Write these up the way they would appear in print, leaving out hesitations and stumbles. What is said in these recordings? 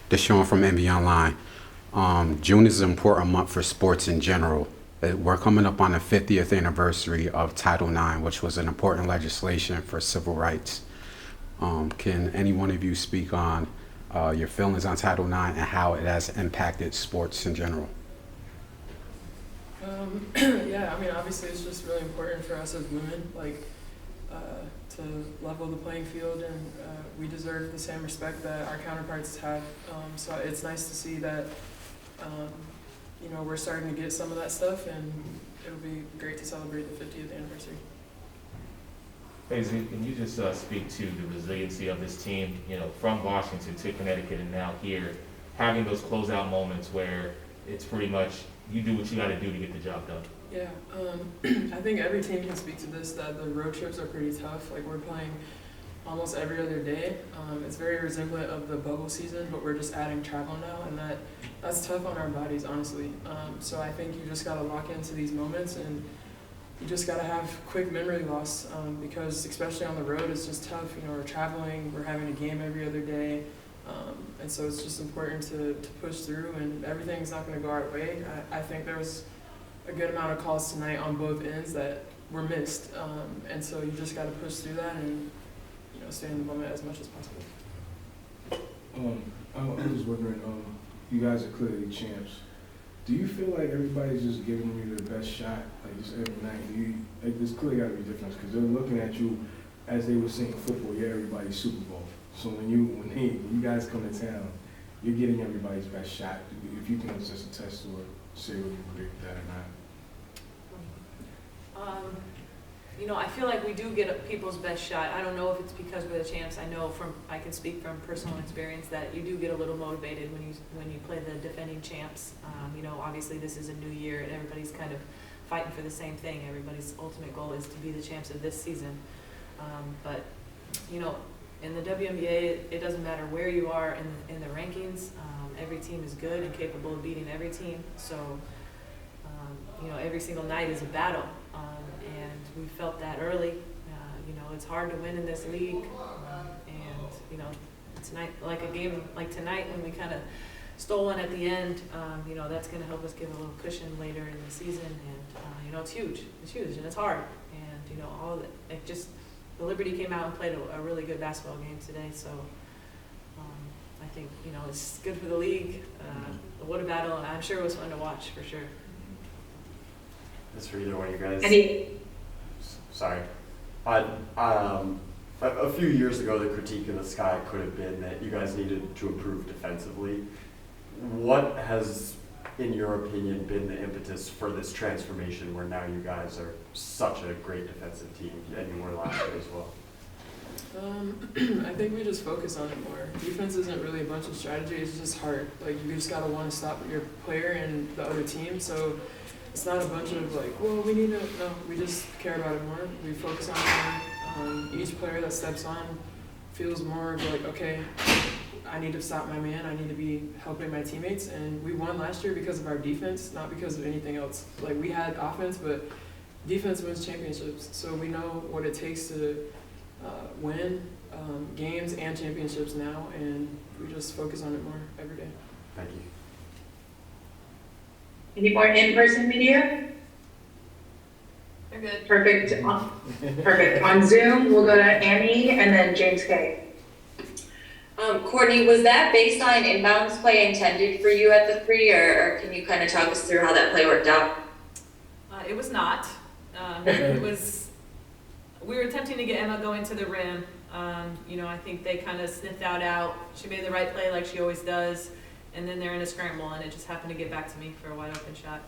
Deshaun from NBA Online. June is an important month for sports in general. We're coming up on the 50th anniversary of Title IX, which was an important legislation for civil rights. Can any one of you speak on your feelings on Title IX and how it has impacted sports in general? Yeah, I mean, obviously it's just really important for us as women, to level the playing field, and we deserve the same respect that our counterparts have. So it's nice to see that, we're starting to get some of that stuff, and it'll be great to celebrate the 50th anniversary. Hey, Zeke, can you just speak to the resiliency of this team, from Washington to Connecticut and now here, having those closeout moments where it's pretty much you do what you got to do to get the job done? Yeah, I think every team can speak to this, that the road trips are pretty tough. Like, we're playing almost every other day. It's very resemblant of the bubble season, but we're just adding travel now, and that's tough on our bodies, honestly. So I think you just got to lock into these moments, and you just got to have quick memory loss, because especially on the road, it's just tough. We're traveling, we're having a game every other day, and so it's just important to push through, and everything's not going to go our way. I think there was a good amount of calls tonight on both ends that were missed, and so you just got to push through that and stay in the moment as much as possible. I was just wondering, you guys are clearly champs. Do you feel like everybody's just giving you the best shot, like just every night? There's clearly got to be a difference because they're looking at you as they were saying football. You're everybody's Super Bowl. So when you guys come to town, you're getting everybody's best shot. If you can just attest to or say whether you agree with that or not. I feel like we do get people's best shot. I don't know if it's because we're the champs. I can speak from personal experience that you do get a little motivated when you play the defending champs. Obviously this is a new year and everybody's kind of fighting for the same thing. Everybody's ultimate goal is to be the champs of this season. But in the WNBA, it doesn't matter where you are in the rankings. Every team is good and capable of beating every team. So, every single night is a battle. And we felt that early. It's hard to win in this league. Tonight, like a game like tonight when we kind of stole one at the end, that's going to help us give a little cushion later in the season. And, it's huge. It's huge and it's hard. And, all of it just, the Liberty came out and played a really good basketball game today. So I think, it's good for the league. What a battle. I'm sure it was fun to watch for sure. That's for either one of you guys. Sorry. A few years ago, the critique of the Sky could have been that you guys needed to improve defensively. What has, in your opinion, been the impetus for this transformation where now you guys are such a great defensive team, and you were last year as well? I think we just focus on it more. Defense isn't really a bunch of strategy, it's just heart. Like, you just gotta want to stop your player and the other team. So it's not a bunch of no, we just care about it more. We focus on it. Each player that steps on feels more like, okay, I need to stop my man, I need to be helping my teammates. And we won last year because of our defense, not because of anything else. Like, we had offense, but defense wins championships. So we know what it takes to win games and championships now, and we just focus on it more every day. Thank you. Any more in-person media? They're good. Perfect. Perfect. On Zoom, we'll go to Annie and then James K. Courtney, was that baseline inbounds play intended for you at the 3, or can you kind of talk us through how that play worked out? It was not. We were attempting to get Emma going to the rim. I think they kind of sniffed out. She made the right play like she always does. And then they're in a scramble, and it just happened to get back to me for a wide open shot.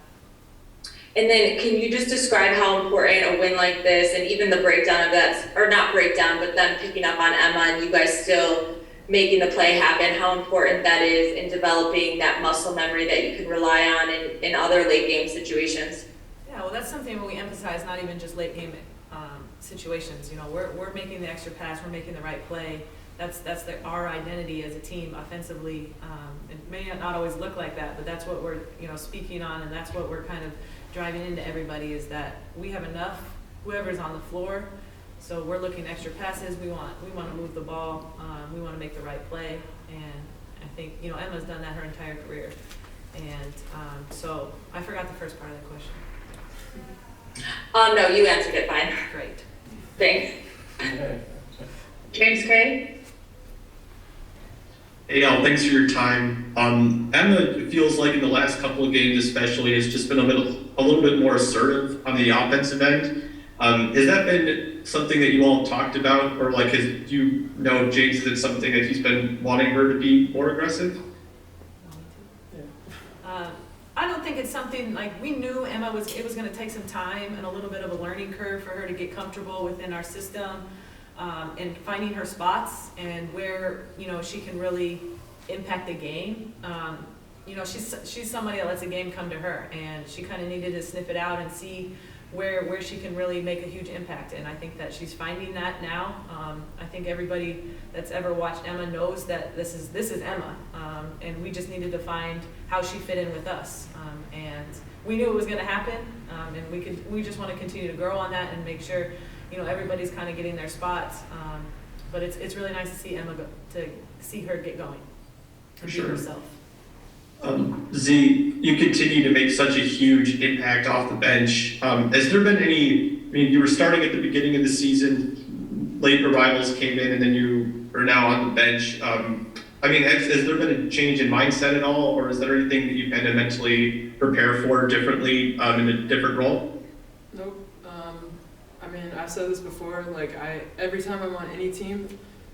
And then can you just describe how important a win like this, and even the breakdown of that, or not breakdown, but then picking up on Emma and you guys still making the play happen, how important that is in developing that muscle memory that you can rely on in other late game situations? Yeah, well, that's something we emphasize, not even just late game situations. We're making the extra pass, we're making the right play. That's our identity as a team offensively. It may not always look like that, but that's what we're speaking on, and that's what we're kind of driving into everybody, is that we have enough, whoever's on the floor. So we're looking extra passes. We want to move the ball. We want to make the right play, and I think, you know, Emma's done that her entire career. And so I forgot the first part of the question. No, you answered it fine. Great. Thanks. James K? Hey, y'all, thanks for your time. Emma, it feels like in the last couple of games especially, has just been a little bit more assertive on the offensive end. Has that been something that you all talked about, or like, do you know James, is it something that he's been wanting her to be more aggressive? I don't think it's something, like, we knew it was gonna take some time and a little bit of a learning curve for her to get comfortable within our system, and finding her spots and where, you know, she can really impact the game. You know, she's somebody that lets the game come to her, and she kind of needed to sniff it out and see where she can really make a huge impact, and I think that she's finding that now. I think everybody that's ever watched Emma knows that this is Emma, and we just needed to find how she fit in with us, and we knew it was going to happen, and we just want to continue to grow on that and make sure, you know, everybody's kind of getting their spots. But it's really nice to see Emma to see her get going and be herself. Z, you continue to make such a huge impact off the bench. Has there been any, I mean, you were starting at the beginning of the season, late arrivals came in, and then you are now on the bench. I mean, has there been a change in mindset at all, or is there anything that you've had to mentally prepare for differently in a different role? Nope. I mean, I've said this before, like, every time I'm on any team,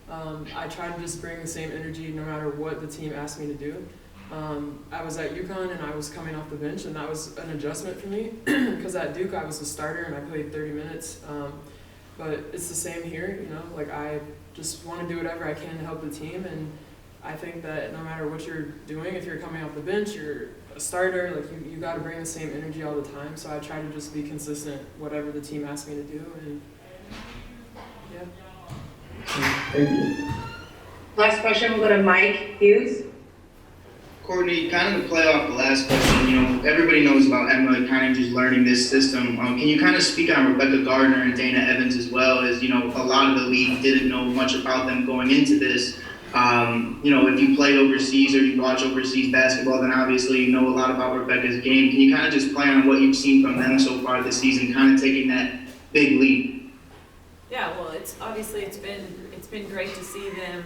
I try to just bring the same energy no matter what the team asks me to do. I was at UConn and I was coming off the bench, and that was an adjustment for me because at Duke I was a starter and I played 30 minutes. But it's the same here, you know, like I just want to do whatever I can to help the team, and I think that no matter what you're doing, if you're coming off the bench, you're a starter, like you got to bring the same energy all the time. So I try to just be consistent, whatever the team asks me to do, and yeah. Thank you. Last question, we'll go to Mike Hughes. Courtney, kind of to play off the last question, you know, everybody knows about Emma kind of just learning this system. Can you kind of speak on Rebecca Gardner and Dana Evans as well, as, you know, a lot of the league didn't know much about them going into this. You know, if you played overseas or you watch overseas basketball, then obviously you know a lot about Rebecca's game. Can you kind of just play on what you've seen from them so far this season, kind of taking that big leap? Yeah, well, it's been great to see them,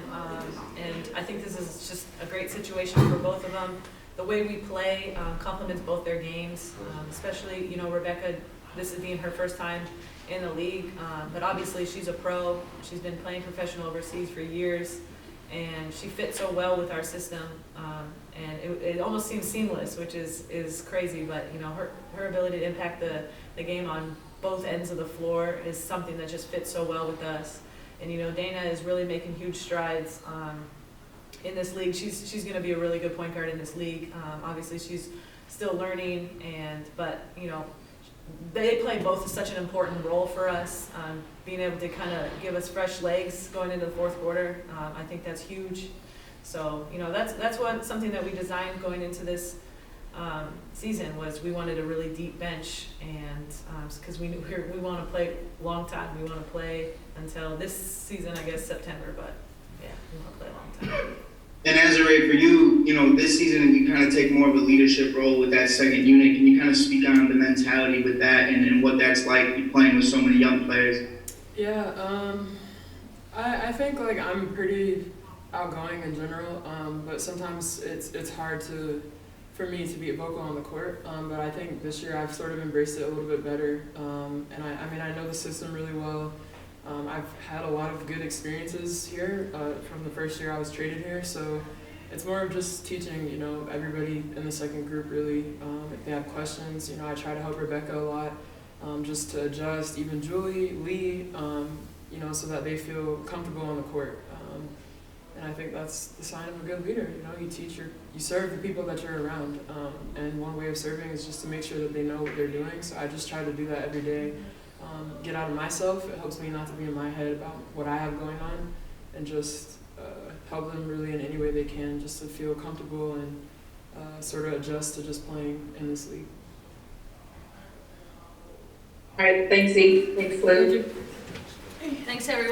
and I think this is just a great situation for both of them. The way we play complements both their games, especially, you know, Rebecca, this is being her first time in the league, but obviously she's a pro. She's been playing professional overseas for years, and she fits so well with our system, and it almost seems seamless, which is crazy, but, you know, her ability to impact the game on both ends of the floor is something that just fits so well with us. And, you know, Dana is really making huge strides in this league. She's going to be a really good point guard in this league. Obviously, she's still learning, but, you know, they play both such an important role for us. Being able to kind of give us fresh legs going into the fourth quarter, I think that's huge. So, you know, that's something that we designed going into this season, was we wanted a really deep bench, and because we knew we want to play a long time. We want to play until this season, I guess September, but yeah, we want to play a long time. And Azura, for you, you know, this season you kind of take more of a leadership role with that second unit. Can you kind of speak on the mentality with that and what that's like playing with so many young players? Yeah, I think, like, I'm pretty outgoing in general, but sometimes it's hard for me to be vocal on the court, but I think this year I've sort of embraced it a little bit better, and I mean, I know the system really well. I've had a lot of good experiences here from the first year I was traded here, so it's more of just teaching, you know, everybody in the second group really. If they have questions, you know, I try to help Rebecca a lot, just to adjust, even Julie, Lee, you know, so that they feel comfortable on the court. And I think that's the sign of a good leader. You know, you serve the people that you're around, and one way of serving is just to make sure that they know what they're doing. So I just try to do that every day. Get out of myself. It helps me not to be in my head about what I have going on, and just help them really in any way they can, just to feel comfortable and sort of adjust to just playing in this league. All right, thanks, Z. Thanks, Lou. Thanks, everyone.